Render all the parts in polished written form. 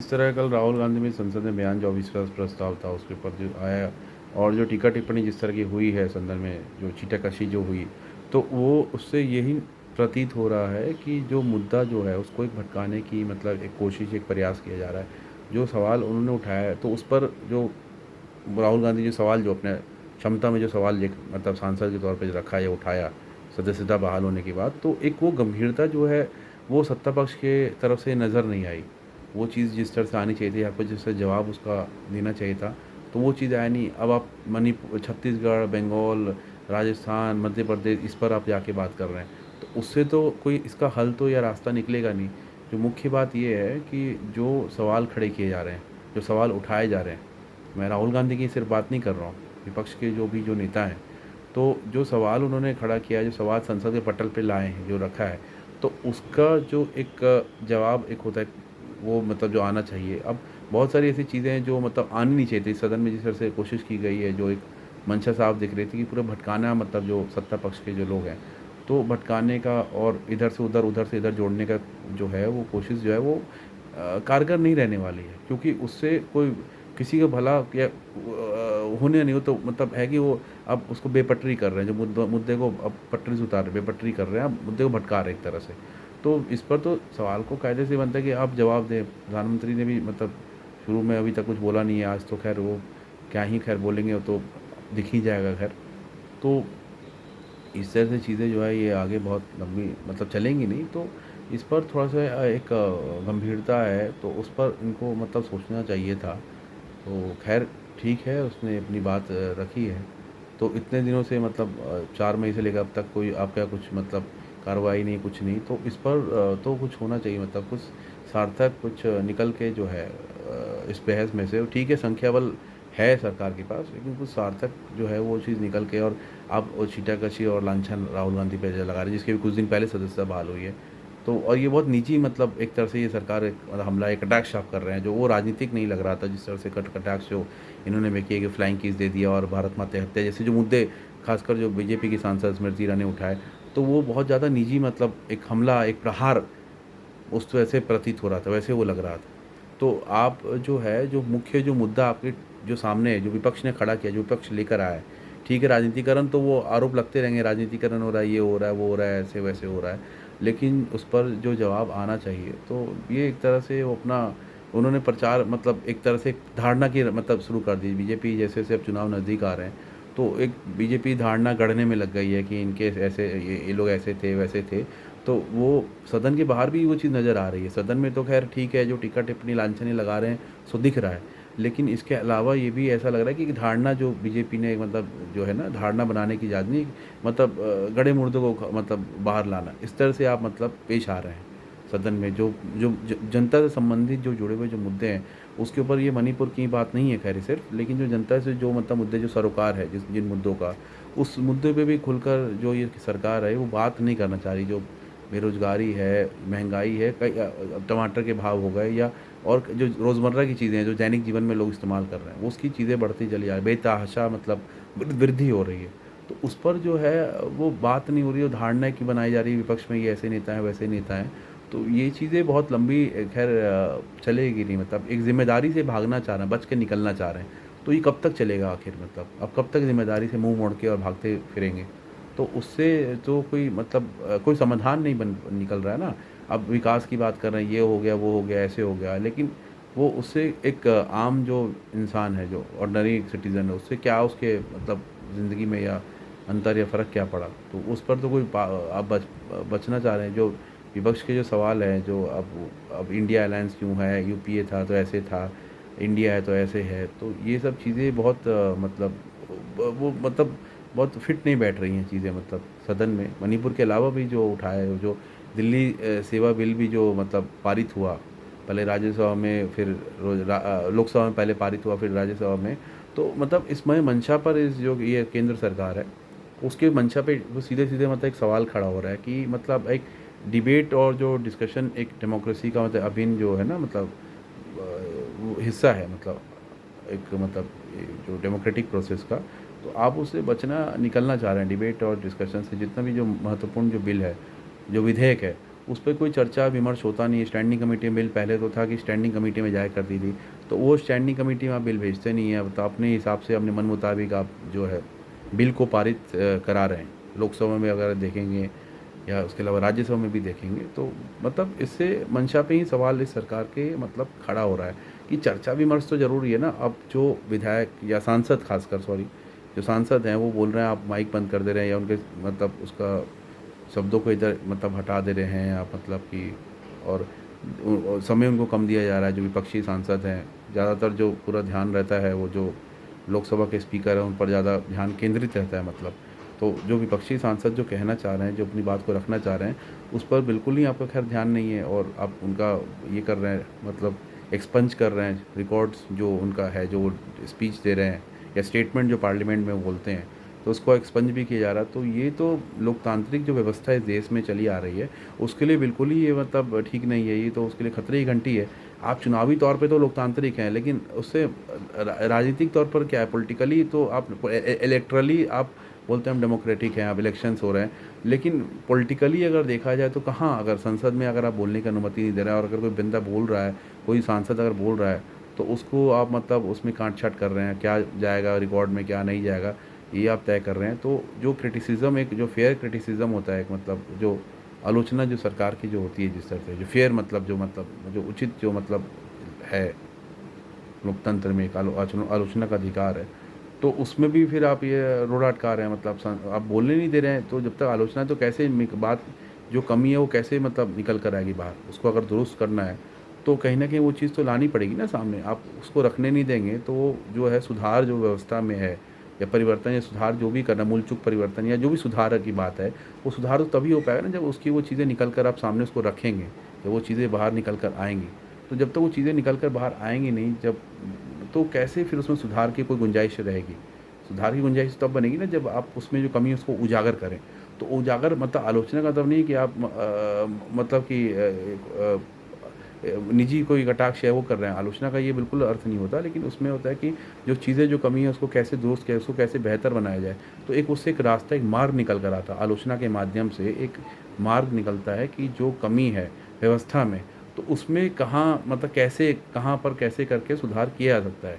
इस तरह कल राहुल गांधी में संसद में बयान जो अविश्वास प्रस्ताव था उसके ऊपर जो आया और जो टीका टिप्पणी जिस तरह की हुई है सदन में जो छीटाकशी जो हुई तो वो उससे यही प्रतीत हो रहा है कि जो मुद्दा जो है उसको एक भटकाने की मतलब एक कोशिश एक प्रयास किया जा रहा है। जो सवाल उन्होंने उठाया है तो उस पर जो राहुल गांधी जो सवाल जो अपने क्षमता में जो सवाल मतलब सांसद के तौर पे रखा या उठाया सदस्यता बहाल होने के बाद तो एक वो गंभीरता जो है वो सत्ता पक्ष के तरफ से नज़र नहीं आई। वो चीज़ जिस तरह से आनी चाहिए थी आपको जिस तरह जवाब उसका देना चाहिए था तो वो चीज़ आया नहीं। अब आप मणिपुर छत्तीसगढ़ बंगाल राजस्थान मध्य प्रदेश इस पर आप जाके बात कर रहे हैं तो उससे तो कोई इसका हल तो या रास्ता निकलेगा नहीं। जो मुख्य बात ये है कि जो सवाल खड़े किए जा रहे हैं जो सवाल उठाए जा रहे हैं मैं राहुल गांधी की सिर्फ बात नहीं कर रहा हूँ विपक्ष के जो भी जो नेता हैं तो जो सवाल उन्होंने खड़ा किया जो सवाल संसद के पटल पे लाए हैं जो रखा है तो उसका जो एक जवाब एक होता है वो मतलब जो आना चाहिए। अब बहुत सारी ऐसी चीज़ें हैं जो मतलब आनी नहीं चाहिए थी सदन में जिस तरह से कोशिश की गई है जो एक मंशा साफ दिख रही थी कि पूरा भटकाना मतलब जो सत्ता पक्ष के जो लोग हैं तो भटकाने का और इधर से इधर जोड़ने का जो है वो कोशिश जो है वो कारगर नहीं रहने वाली है क्योंकि उससे कोई किसी का भला या होने नहीं हो तो मतलब है कि वो अब उसको बेपटरी कर रहे हैं जो मुद्दे को अब पटरी से उतार रहे बेपटरी कर रहे हैं अब मुद्दे को भटका रहे हैं एक तरह से। तो इस पर तो सवाल को कायदे से बनता है कि आप जवाब दें। प्रधानमंत्री ने भी मतलब शुरू में अभी तक कुछ बोला नहीं है आज तो खैर वो क्या ही खैर बोलेंगे वो तो दिख ही जाएगा खैर। तो इस तरह से चीज़ें जो है ये आगे बहुत लंबी मतलब चलेंगी नहीं तो इस पर थोड़ा सा एक गंभीरता है तो उस पर इनको मतलब सोचना चाहिए था। तो खैर ठीक है उसने अपनी बात रखी है। तो इतने दिनों से मतलब 4 मई से लेकर अब तक कोई आपका कुछ मतलब कार्रवाई नहीं कुछ नहीं तो इस पर तो कुछ होना चाहिए मतलब कुछ सार्थक कुछ निकल के जो है इस बहस में से ठीक है संख्या बल है सरकार के पास लेकिन कुछ सार्थक जो है वो चीज़ निकल के और अब वो छीटाकशी और लांछन राहुल गांधी पे जो लगा रही है जिसके भी कुछ दिन पहले सदस्यता बहाल हुई है। तो और ये बहुत निजी मतलब एक तरह से ये सरकार एक मतलब हमला एक कटाक्ष आप कर रहे हैं जो वो राजनीतिक नहीं लग रहा था जिस तरह से कटाक्ष जो इन्होंने में किया कि फ्लाइंग किस दे दिया और भारत माता हत्या जैसे जो मुद्दे खासकर जो बीजेपी की सांसद स्मृति ईरानी ने उठाए तो वो बहुत ज़्यादा निजी मतलब एक हमला एक प्रहार उस वैसे प्रतीत हो रहा था वैसे वो लग रहा था। तो आप जो है जो मुख्य जो मुद्दा आपके जो सामने है जो विपक्ष ने खड़ा किया जो विपक्ष लेकर आया है ठीक है राजनीतिकरण तो वो आरोप लगते रहेंगे राजनीतिकरण हो रहा है ये हो रहा है वो हो रहा है ऐसे वैसे हो रहा है लेकिन उस पर जो जवाब आना चाहिए तो ये एक तरह से वो अपना उन्होंने प्रचार मतलब एक तरह से एक धारणा की मतलब शुरू कर दी बीजेपी जैसे जैसे अब चुनाव नज़दीक आ रहे हैं तो एक बीजेपी धारणा गढ़ने में लग गई है कि इनके ऐसे ये लोग ऐसे थे वैसे थे। तो वो सदन के बाहर भी वो चीज़ नज़र आ रही है सदन में तो खैर ठीक है जो टीका टिप्पणी लांछनी लगा रहे हैं सो दिख रहा है लेकिन इसके अलावा ये भी ऐसा लग रहा है कि धारणा जो बीजेपी ने मतलब जो है ना धारणा बनाने की याद मतलब गड़े मुर्दों को मतलब बाहर लाना इस तरह से आप मतलब पेश आ रहे हैं सदन में जो जो जनता से संबंधित जो जुड़े हुए जो मुद्दे हैं उसके ऊपर ये मणिपुर की बात नहीं है खैर सिर्फ लेकिन जो जनता से जो मतलब मुद्दे जो सरोकार है जिस जिन मुद्दों का उस मुद्दे पे भी खुलकर जो ये सरकार है वो बात नहीं करना चाह रही। जो बेरोज़गारी है महंगाई है कई टमाटर के भाव हो गए या और जो रोज़मर्रा की चीज़ें हैं जो दैनिक जीवन में लोग इस्तेमाल कर रहे हैं उसकी चीज़ें बढ़ती चली जा रही बेतहाशा मतलब वृद्धि हो रही है। तो उस पर जो है वो बात नहीं हो रही है धारणा की बनाई जा रही है विपक्ष में ये ऐसे नेता हैं वैसे नेता हैं। तो ये चीज़ें बहुत लंबी खैर चलेगी नहीं मतलब एक ज़िम्मेदारी से भागना चाह रहे हैं बच के निकलना चाह रहे हैं। तो ये कब तक चलेगा आखिर मतलब अब कब तक ज़िम्मेदारी से मुंह मोड़ के और भागते फिरेंगे। तो उससे तो कोई मतलब कोई समाधान नहीं बन निकल रहा है ना। अब विकास की बात कर रहे हैं ये हो गया वो हो गया ऐसे हो गया लेकिन वो उससे एक आम जो इंसान है जो ऑर्डिनरी सिटीज़न है उससे क्या उसके मतलब ज़िंदगी में या अंतर या फ़र्क क्या पड़ा। तो उस पर तो कोई आप बचना चाह रहे हैं जो विपक्ष के जो सवाल हैं जो अब इंडिया अलायंस क्यों है यूपीए था तो ऐसे था इंडिया है तो ऐसे है तो ये सब चीज़ें बहुत मतलब वो मतलब बहुत फिट नहीं बैठ रही हैं चीज़ें मतलब सदन में। मणिपुर के अलावा भी जो उठाया है जो दिल्ली सेवा बिल भी जो मतलब पारित हुआ पहले राज्यसभा में फिर लोकसभा में पहले पारित हुआ फिर राज्यसभा में। तो मतलब इसमें मंशा पर इस जो ये केंद्र सरकार है उसके मंशा पे वो सीधे सीधे मतलब एक सवाल खड़ा हो रहा है कि मतलब एक डिबेट और जो डिस्कशन एक डेमोक्रेसी का मतलब अभिन्न जो है ना मतलब वो हिस्सा है मतलब एक मतलब ये जो डेमोक्रेटिक प्रोसेस का। तो आप उससे बचना निकलना चाह रहे हैं डिबेट और डिस्कशन से जितना भी जो महत्वपूर्ण जो बिल है जो विधेयक है उस पे कोई चर्चा विमर्श होता नहीं है। स्टैंडिंग कमेटी में बिल पहले तो था कि स्टैंडिंग कमेटी में जाया करती थी, तो वो स्टैंडिंग कमेटी में आप बिल भेजते नहीं है, तो अपने हिसाब से अपने मन मुताबिक आप जो है बिल को पारित करा रहे हैं। लोकसभा में अगर देखेंगे या उसके अलावा राज्यसभा में भी देखेंगे, तो मतलब इससे मंशा पे ही सवाल इस सरकार के मतलब खड़ा हो रहा है कि चर्चा विमर्श तो ज़रूरी है ना। अब जो विधायक या सांसद, खासकर सॉरी, जो सांसद हैं वो बोल रहे हैं, आप माइक बंद कर दे रहे हैं या उनके मतलब उसका शब्दों को इधर मतलब हटा दे रहे हैं आप, मतलब कि और समय उनको कम दिया जा रहा है। जो विपक्षी सांसद हैं, ज़्यादातर जो पूरा ध्यान रहता है वो जो लोकसभा के स्पीकर हैं उन पर ज़्यादा ध्यान केंद्रित रहता है मतलब। तो जो विपक्षी सांसद जो कहना चाह रहे हैं, जो अपनी बात को रखना चाह रहे हैं, उस पर बिल्कुल ही आपका खैर ध्यान नहीं है और आप उनका ये कर रहे हैं, मतलब एक्सपंज कर रहे हैं रिकॉर्ड्स जो उनका है, जो वो स्पीच दे रहे हैं या स्टेटमेंट जो पार्लियामेंट में बोलते हैं, तो उसको एक्सपंज भी किया जा रहा है। तो ये तो लोकतांत्रिक जो व्यवस्था इस देश में चली आ रही है, उसके लिए बिल्कुल ही ये मतलब ठीक नहीं है। ये तो उसके लिए खतरे की घंटी है। आप चुनावी तौर पे तो लोकतांत्रिक हैं, लेकिन उससे राजनीतिक तौर पर क्या है, पॉलिटिकली तो आप इलेक्ट्रली आप बोलते हैं हम डेमोक्रेटिक हैं, अब इलेक्शंस हो रहे हैं, लेकिन पॉलिटिकली अगर देखा जाए तो कहाँ, अगर संसद में अगर आप बोलने की अनुमति नहीं दे रहे हैं और अगर कोई बंदा बोल रहा है, कोई सांसद अगर बोल रहा है, तो उसको आप मतलब उसमें काट-छाँट कर रहे हैं, क्या जाएगा रिकॉर्ड में क्या नहीं जाएगा, ये आप तय कर रहे हैं। तो जो क्रिटिसिज़्म, एक जो फेयर क्रिटिसिज़्म होता है, एक मतलब जो आलोचना जो सरकार की जो होती है जिस तरह से, जो फेयर मतलब जो उचित जो मतलब है, लोकतंत्र में एक आलोचना का अधिकार है, तो उसमें भी फिर आप ये रोड़ा अटका रहे हैं, मतलब आप बोलने नहीं दे रहे हैं। तो जब तक आलोचना है तो कैसे बात जो कमी है वो कैसे मतलब निकल कर आएगी बाहर। उसको अगर दुरुस्त करना है तो कहीं न कहीं वो चीज़ तो लानी पड़ेगी ना सामने। आप उसको रखने नहीं देंगे तो वो जो है सुधार जो व्यवस्था में है या परिवर्तन या सुधार जो भी करना, मूलचूक परिवर्तन या जो भी सुधार की बात है, वो सुधार तो तभी हो पाएगा ना जब उसकी वो चीज़ें निकल कर आप सामने उसको रखेंगे, जब वो चीज़ें बाहर निकल कर आएँगी। तो जब तक वो चीज़ें निकल कर बाहर आएँगी नहीं, जब तो कैसे फिर उसमें सुधार की कोई गुंजाइश रहेगी? सुधार की गुंजाइश तब बनेगी ना जब आप उसमें जो कमी है उसको उजागर करें। तो उजागर मतलब आलोचना का मतलब नहीं है कि आप मतलब कि निजी कोई कटाक्ष है वो कर रहे हैं। आलोचना का ये बिल्कुल अर्थ नहीं होता, लेकिन उसमें होता है कि जो चीज़ें जो कमी है उसको कैसे दुरुस्त किया, उसको कैसे बेहतर बनाया जाए। तो एक उससे एक रास्ता, एक मार्ग निकल कर आता है। आलोचना के माध्यम से एक मार्ग निकलता है कि जो कमी है व्यवस्था में, तो उसमें कहाँ मतलब कैसे, कहाँ पर कैसे करके सुधार किया जा सकता है।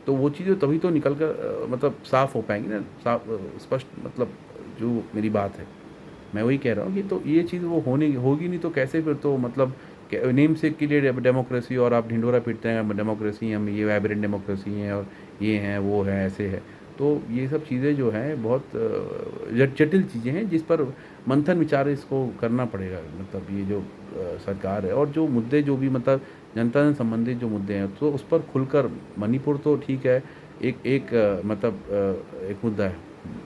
तो वो चीज़ें तभी तो निकल कर मतलब साफ़ हो पाएँगी ना, साफ स्पष्ट मतलब जो मेरी बात है। मैं वही कह रहा हूँ कि तो ये चीज़ वो होने होगी नहीं तो कैसे फिर तो मतलब नेम सेक के लिए डेमोक्रेसी और आप ढिंढोरा पीटते हैं डेमोक्रेसी, हम ये वाइब्रेंट डेमोक्रेसी हैं और ये हैं, वो हैं, ऐसे है। तो ये सब चीज़ें जो हैं बहुत जटिल चीज़ें हैं जिस पर मंथन विचार इसको करना पड़ेगा। मतलब ये जो सरकार है और जो मुद्दे जो भी मतलब जनता से संबंधित जो मुद्दे हैं तो उस पर खुलकर, मणिपुर तो ठीक है, एक एक मतलब एक मुद्दा है।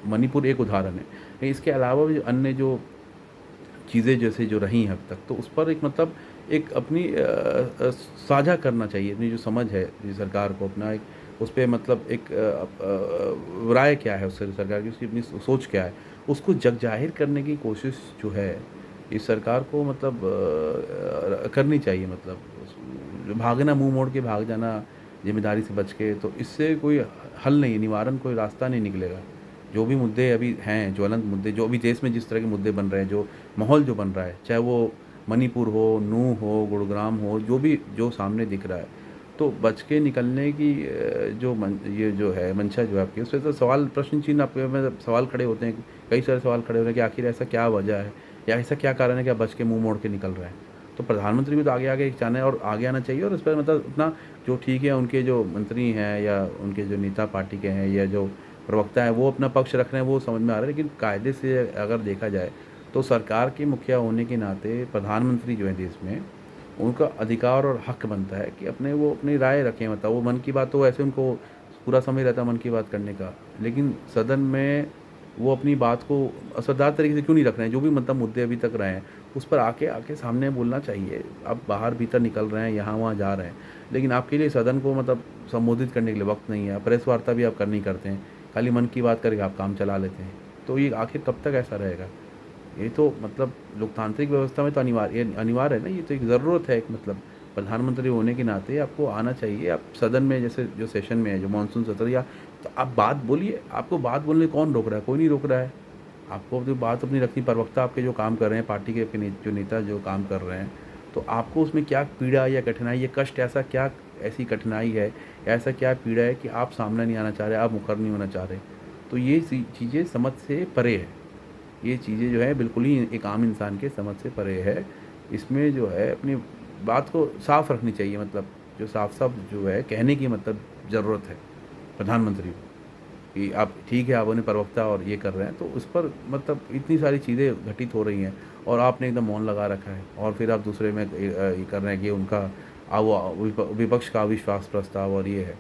मणिपुर एक उदाहरण है। लेकिन इसके अलावा भी अन्य जो चीज़ें जैसे जो रही हैं अब तक, तो उस पर एक मतलब एक अपनी साझा करना चाहिए। अपनी जो समझ है ये सरकार को अपना एक उस पे मतलब एक राय क्या है उस सरकार की, उसकी अपनी सोच क्या है, उसको जग ज़ाहिर करने की कोशिश जो है इस सरकार को मतलब करनी चाहिए। मतलब भागना, मुँह मोड़ के भाग जाना ज़िम्मेदारी से बच के, तो इससे कोई हल नहीं, निवारण कोई रास्ता नहीं निकलेगा। जो भी मुद्दे अभी हैं, ज्वलंत मुद्दे, जो अभी देश में जिस तरह के मुद्दे बन रहे हैं, जो माहौल जो बन रहा है, चाहे वो मणिपुर हो, नूह हो, गुरुग्राम हो, जो भी जो सामने दिख रहा है, तो बच के निकलने की जो ये जो है मंशा जो है आपकी, उससे तो सवाल प्रश्न चिन्ह आपके में सवाल खड़े होते हैं। कई सारे सवाल खड़े हो रहे हैं कि आखिर ऐसा क्या वजह है या ऐसा क्या कारण है कि आप बच के मुँह मोड़ के निकल रहे हैं। तो प्रधानमंत्री को तो आगे-आगे जाना है और आगे आना चाहिए और इस पर मतलब अपना जो ठीक है, उनके जो मंत्री हैं या उनके जो नेता पार्टी के हैं या जो प्रवक्ता हैं वो अपना पक्ष रख रहे हैं, वो समझ में आ रहा है। लेकिन कायदे से अगर देखा जाए तो सरकार के मुखिया होने के नाते प्रधानमंत्री जो है देश में, उनका अधिकार और हक बनता है कि अपने वो अपनी राय रखें। मतलब वो मन की बात, तो वैसे उनको पूरा समय रहता है मन की बात करने का, लेकिन सदन में वो अपनी बात को असरदार तरीके से क्यों नहीं रख रहे हैं। जो भी मतलब मुद्दे अभी तक रहे हैं उस पर आके आके सामने बोलना चाहिए। आप बाहर भीतर निकल रहे हैं, यहाँ वहाँ जा रहे हैं, लेकिन आपके लिए सदन को मतलब संबोधित करने के लिए वक्त नहीं है। प्रेस वार्ता भी आप कर नहीं करते हैं, खाली मन की बात करके आप काम चला लेते हैं। तो ये आखिर कब तक ऐसा रहेगा? ये तो मतलब लोकतांत्रिक व्यवस्था में तो अनिवार्य है ना, ये तो एक ज़रूरत है। एक मतलब प्रधानमंत्री होने के नाते आपको आना चाहिए। आप सदन में जैसे जो सेशन में है, जो मानसून सत्र, या तो आप बात बोलिए, आपको बात बोलने कौन रोक रहा है? कोई नहीं रोक रहा है। आपको अपनी बात अपनी रखनी, प्रवक्ता आपके जो काम कर रहे हैं, पार्टी के अपने जो नेता जो काम कर रहे हैं, तो आपको उसमें क्या पीड़ा या कठिनाई या कष्ट, ऐसा क्या ऐसी कठिनाई है, ऐसा क्या पीड़ा है कि आप सामने नहीं आना चाह रहे, आप मुकर नहीं होना चाह रहे? तो ये चीज़ें समझ से परे है। ये चीज़ें जो है बिल्कुल ही एक आम इंसान के समझ से परे है। इसमें जो है अपनी बात को साफ रखनी चाहिए, मतलब जो साफ-साफ जो है कहने की मतलब ज़रूरत है प्रधानमंत्री को, कि आप ठीक है, आप उन्हें प्रवक्ता और ये कर रहे हैं, तो उस पर मतलब इतनी सारी चीज़ें घटित हो रही हैं और आपने एकदम मौन लगा रखा है और फिर आप दूसरे में ये कर रहे हैं कि उनका वो विपक्ष का अविश्वास प्रस्ताव और ये है।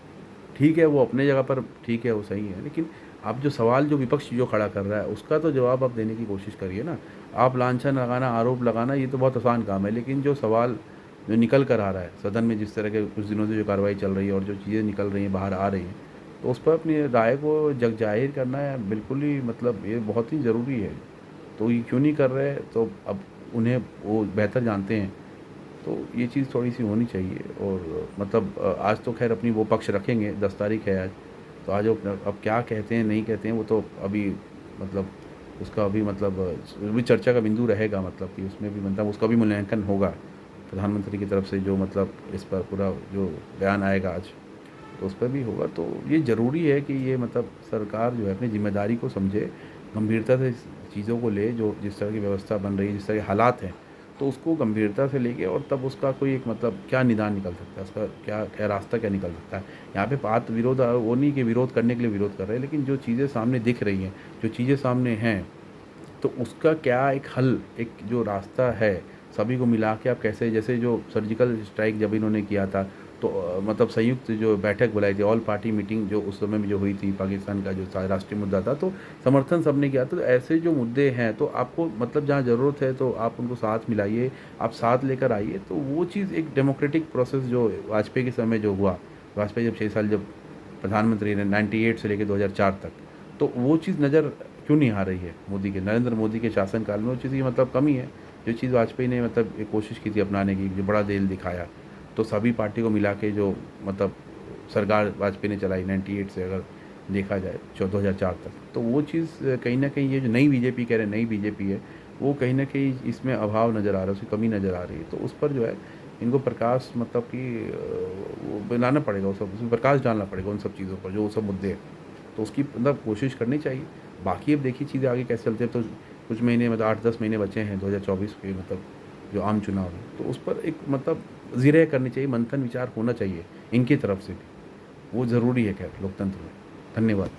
ठीक है, वो अपने जगह पर ठीक है, वो सही है, लेकिन आप जो सवाल जो विपक्ष जो खड़ा कर रहा है, उसका तो जवाब आप देने की कोशिश करिए ना। आप लांछन लगाना, आरोप लगाना, ये तो बहुत आसान काम है, लेकिन जो सवाल जो निकल कर आ रहा है, सदन में जिस तरह के कुछ दिनों से जो कार्रवाई चल रही है और जो चीज़ें निकल रही हैं, बाहर आ रही हैं, तो उस पर अपनी राय को जग ज़ाहिर करना है, बिल्कुल ही मतलब ये बहुत ही ज़रूरी है। तो ये क्यों नहीं कर रहे, तो अब उन्हें वो बेहतर जानते हैं। तो ये चीज़ थोड़ी-सी होनी चाहिए और मतलब आज तो ख़ैर अपनी वो पक्ष रखेंगे, 10 तारीख है आज। तो आज वो अब क्या कहते हैं, नहीं कहते हैं, वो तो अभी मतलब उसका अभी मतलब भी चर्चा का बिंदु रहेगा, मतलब कि उसमें भी मतलब उसका भी मूल्यांकन होगा। प्रधानमंत्री की तरफ से जो मतलब इस पर पूरा जो बयान आएगा आज, तो उस पर भी होगा। तो ये ज़रूरी है कि ये मतलब सरकार जो है अपनी ज़िम्मेदारी को समझे, गंभीरता से इस चीज़ों को ले, जो जिस तरह की व्यवस्था बन रही है, जिस तरह के हालात हैं, तो उसको गंभीरता से लेके और तब उसका कोई एक मतलब क्या निदान निकल सकता है, उसका क्या क्या रास्ता क्या निकल सकता है। यहाँ पे बात विरोध वो नहीं कि विरोध करने के लिए विरोध कर रहे हैं, लेकिन जो चीज़ें सामने दिख रही हैं, जो चीज़ें सामने हैं, तो उसका क्या एक हल, एक जो रास्ता है, सभी को मिला के आप कैसे, जैसे जो सर्जिकल स्ट्राइक जब इन्होंने किया था, तो मतलब संयुक्त जो बैठक बुलाई थी, ऑल पार्टी मीटिंग जो उस समय में जो हुई थी, पाकिस्तान का जो राष्ट्रीय मुद्दा था, तो समर्थन सबने किया। तो ऐसे जो मुद्दे हैं, तो आपको मतलब जहाँ ज़रूरत है, तो आप उनको साथ मिलाइए, आप साथ लेकर आइए। तो वो चीज़ एक डेमोक्रेटिक प्रोसेस जो वाजपेयी के समय जो हुआ, वाजपेयी जब 6 साल जब प्रधानमंत्री रहे 98 से लेके 2004 तक, तो वो चीज़ नज़र क्यों नहीं आ रही है मोदी के, नरेंद्र मोदी के शासनकाल में? वो चीज़ की मतलब कमी है। जो चीज़ वाजपेयी ने मतलब एक कोशिश की थी अपनाने की, जो बड़ा दिल दिखाया, तो सभी पार्टी को मिला के जो मतलब सरकार वाजपेयी ने चलाई 98 से अगर देखा जाए 2004 तक, तो वो चीज़ कहीं न कहीं ये जो नई बीजेपी कह रहे हैं, नई बीजेपी है, वो कहीं न कहीं इसमें अभाव नज़र आ रहा है, उसकी कमी नज़र आ रही है। तो उस पर जो है इनको प्रकाश मतलब कि वो बनाना पड़ेगा, वो सब उसमें प्रकाश डालना पड़ेगा उन सब चीज़ों पर, जो वो सब मुद्दे हैं। तो उसकी मतलब कोशिश करनी चाहिए। बाकी अब देखिए चीज़ें आगे कैसे चलती है, तो कुछ महीने मतलब 8-10 महीने बचे हैं 2024 के मतलब जो आम चुनाव है, तो उस पर एक मतलब ज़िरह करनी चाहिए, मंथन विचार होना चाहिए इनकी तरफ से भी। वो ज़रूरी है खैर लोकतंत्र में। धन्यवाद।